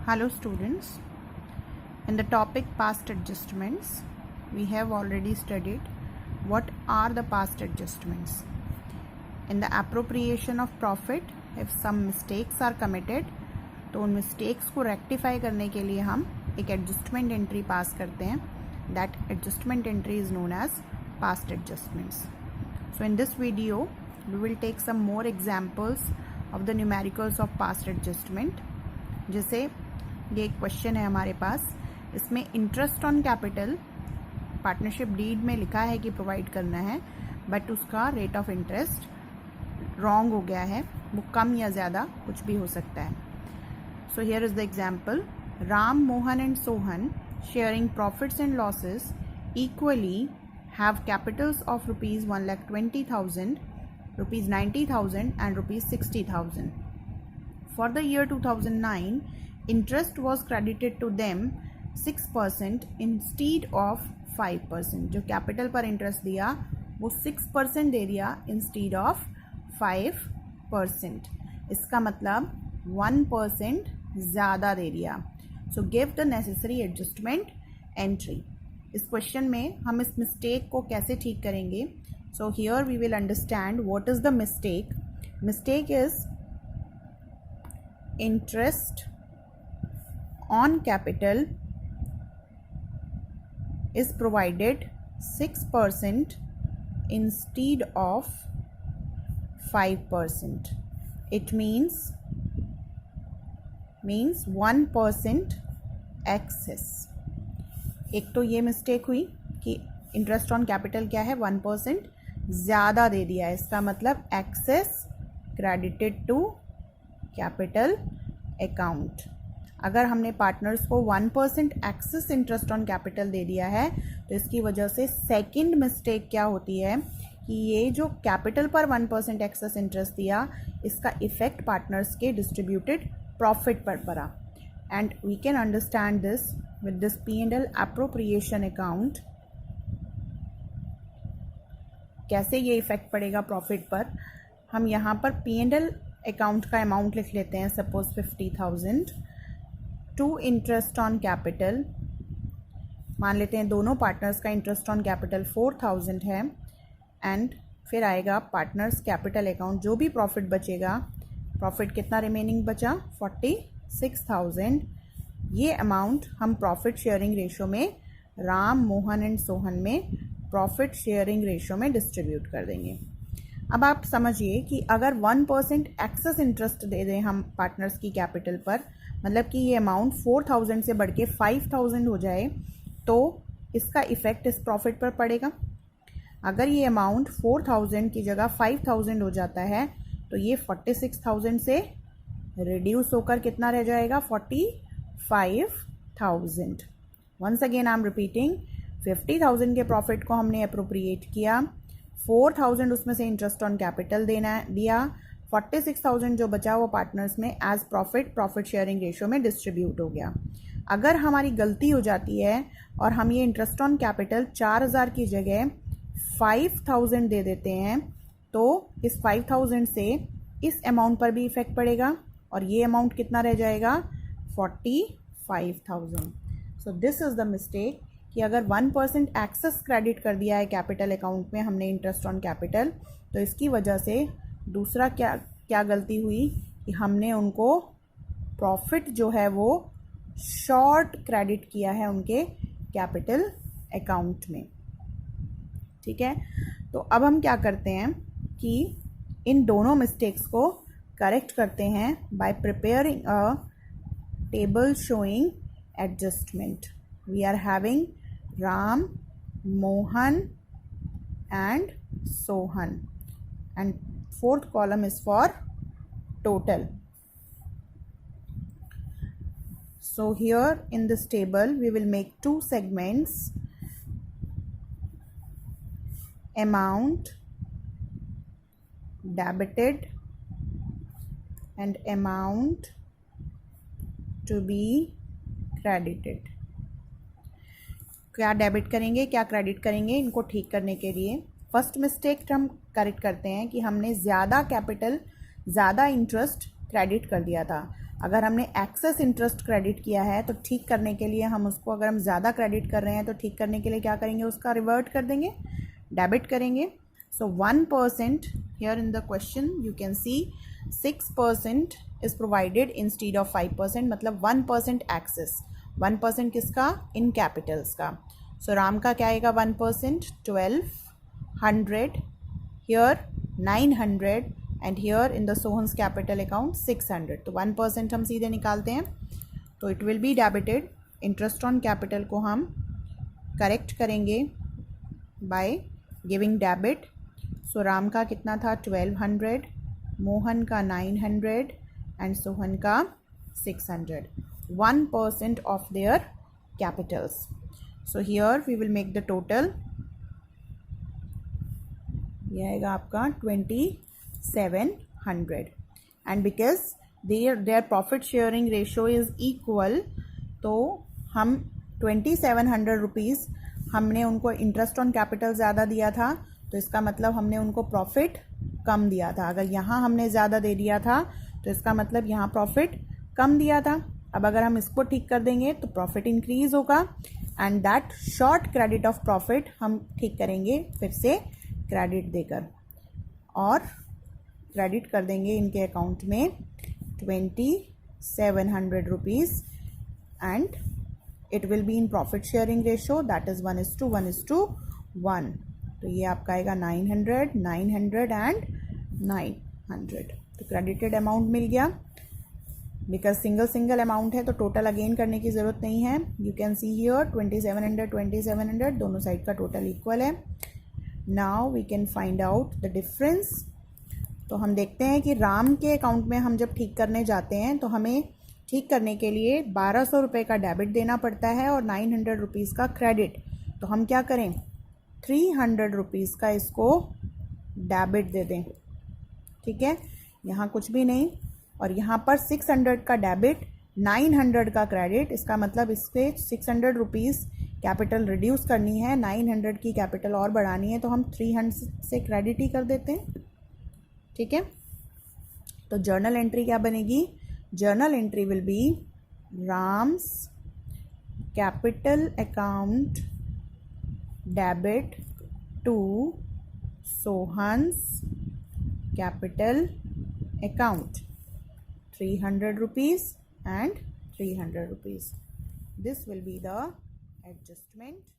Hello students, in the topic past adjustments, we have already studied what are the past adjustments. In the appropriation of profit, if some mistakes are committed, तो उन mistakes को rectify करने के लिए हम एक adjustment entry pass करते हैं. That adjustment entry is known as past adjustments. So in this video, we will take some more examples of the numericals of past adjustment. जैसे ये एक क्वेश्चन है हमारे पास, इसमें interest on capital partnership deed में लिखा है कि प्रोवाइड करना है, बट उसका रेट ऑफ इंटरेस्ट रॉन्ग हो गया है, वो कम या ज़्यादा कुछ भी हो सकता है. So here is the example. Ram, Mohan and Sohan sharing profits and losses equally have capitals of rupees 1,20,000, rupees 90,000 and rupees 60,000. For the year 2009, interest was credited to them 6% instead of 5%. जो capital पर interest दिया वो 6% दे दिया instead of 5%. इसका मतलब 1% ज़्यादा दे दिया. So give the necessary adjustment entry. इस क्वेश्चन में हम इस मिस्टेक को कैसे ठीक करेंगे. So here we will understand what is the mistake. Mistake is interest on capital is provided 6% instead of 5%. It means 1% excess. एक तो ये मिस्टेक हुई कि इंटरेस्ट ऑन कैपिटल क्या है, 1% ज़्यादा दे दिया है. इसका मतलब excess credited to capital account. अगर हमने पार्टनर्स को 1% एक्सेस इंटरेस्ट ऑन कैपिटल दे दिया है तो इसकी वजह से सेकंड मिस्टेक क्या होती है कि ये जो कैपिटल पर 1% एक्सेस इंटरेस्ट दिया, इसका इफेक्ट पार्टनर्स के डिस्ट्रीब्यूटेड प्रॉफिट पर पड़ा. And we can understand this with this P&L appropriation account. कैसे ये इफेक्ट पड़ेगा प्रॉफिट पर. हम यहाँ पर P&L अकाउंट का अमाउंट लिख लेते हैं. Suppose 50,000 to interest on capital. मान लेते हैं दोनों पार्टनर्स का इंटरेस्ट ऑन कैपिटल 4,000 है. एंड फिर आएगा पार्टनर्स कैपिटल अकाउंट. जो भी प्रॉफिट बचेगा, प्रॉफिट कितना रिमेनिंग बचा, 46,000. ये अमाउंट हम प्रॉफिट शेयरिंग रेशो में राम, मोहन एंड सोहन में प्रॉफिट शेयरिंग रेशो में डिस्ट्रीब्यूट कर देंगे. अब आप समझिए कि अगर 1% एक्सेस इंटरेस्ट दे दें हम पार्टनर्स की कैपिटल पर, मतलब कि ये अमाउंट 4,000 से बढ़ के 5,000 हो जाए, तो इसका इफ़ेक्ट इस प्रॉफिट पर पड़ेगा. अगर ये अमाउंट 4,000 की जगह 5,000 हो जाता है तो ये 46,000 से रिड्यूस होकर कितना रह जाएगा, 45,000. Once again I am repeating, 50,000 के प्रॉफिट को हमने अप्रोप्रिएट किया, 4,000 उसमें से इंटरेस्ट ऑन कैपिटल दिया, 46,000 जो बचा वो पार्टनर्स में एज प्रॉफिट शेयरिंग रेशो में डिस्ट्रीब्यूट हो गया. अगर हमारी गलती हो जाती है और हम ये इंटरेस्ट ऑन कैपिटल 4,000 की जगह 5,000 दे देते हैं, तो इस 5,000 से इस अमाउंट पर भी इफेक्ट पड़ेगा और ये अमाउंट कितना रह जाएगा, 45,000. So this is the mistake कि अगर 1% एक्सेस क्रेडिट कर दिया है कैपिटल अकाउंट में हमने इंटरेस्ट ऑन कैपिटल, तो इसकी वजह से दूसरा क्या गलती हुई कि हमने उनको प्रॉफिट जो है वो शॉर्ट क्रेडिट किया है उनके कैपिटल अकाउंट में. ठीक है, तो अब हम क्या करते हैं कि इन दोनों मिस्टेक्स को करेक्ट करते हैं by preparing a table showing adjustment. We are having Ram, Mohan and Sohan, and fourth column is for total. So here in this table we will make two segments, amount debited and amount to be credited. क्या debit करेंगे, क्या credit करेंगे, इनको ठीक करने के लिए first mistake हम करेक्ट करते हैं कि हमने ज़्यादा कैपिटल, ज़्यादा इंटरेस्ट क्रेडिट कर दिया था. अगर हमने एक्सेस इंटरेस्ट क्रेडिट किया है तो ठीक करने के लिए हम उसको, अगर हम ज़्यादा क्रेडिट कर रहे हैं तो ठीक करने के लिए क्या करेंगे, उसका रिवर्ट कर देंगे, डेबिट करेंगे. सो 1% here in the question you can see 6% is provided instead of 5%, मतलब 1% एक्सेस. 1% किसका, इन कैपिटल्स का. सो राम का क्या आएगा 1%, 1200, here 900 and here in the Sohan's capital account 600. तो 1% हम सीधे निकालते हैं, तो it will be debited. Interest on capital को हम करेक्ट करेंगे by giving debit. So Ram का कितना था 1200, मोहन का 900 एंड सोहन का 600. 1% of their capitals. So here we will make the total. यह आएगा आपका 2700 and because their profit sharing ratio is equal, तो हम 2700 रुपीज़ हमने उनको इंटरेस्ट ऑन कैपिटल ज़्यादा दिया था, तो इसका मतलब हमने उनको प्रॉफिट कम दिया था. अगर यहाँ हमने ज़्यादा दे दिया था तो इसका मतलब यहाँ प्रॉफिट कम दिया था. अब अगर हम इसको ठीक कर देंगे तो प्रॉफिट इंक्रीज होगा and that short credit of profit हम ठीक करेंगे फिर से क्रेडिट देकर, और क्रेडिट कर देंगे इनके अकाउंट में 2700 rupees and it will be in profit sharing ratio, that is 1:1. तो ये आपका आएगा 900, 900 एंड 900. तो क्रेडिटेड अमाउंट मिल गया. बिकॉज सिंगल अमाउंट है तो टोटल अगेन करने की ज़रूरत नहीं है. यू कैन सी हियर 2700 दोनों साइड का टोटल इक्वल है. Now we can find out the difference. तो हम देखते हैं कि राम के अकाउंट में हम जब ठीक करने जाते हैं तो हमें ठीक करने के लिए 1200 रुपये का डेबिट देना पड़ता है और 900 रुपीज़ का क्रेडिट. तो हम क्या करें, 300 रुपीज़ का इसको डेबिट दे दें. ठीक है, यहाँ कुछ भी नहीं, और यहाँ पर 600 का डेबिट, 900 का क्रेडिट. इसका मतलब इसके 600 रुपीज़ कैपिटल रिड्यूस करनी है, 900 की कैपिटल और बढ़ानी है, तो हम 300 से क्रेडिट ही कर देते हैं. ठीक है, तो जर्नल एंट्री क्या बनेगी, journal entry will be Ram's capital account debit to Sohan's capital account 300 rupees and 300 rupees. This will be the adjustment.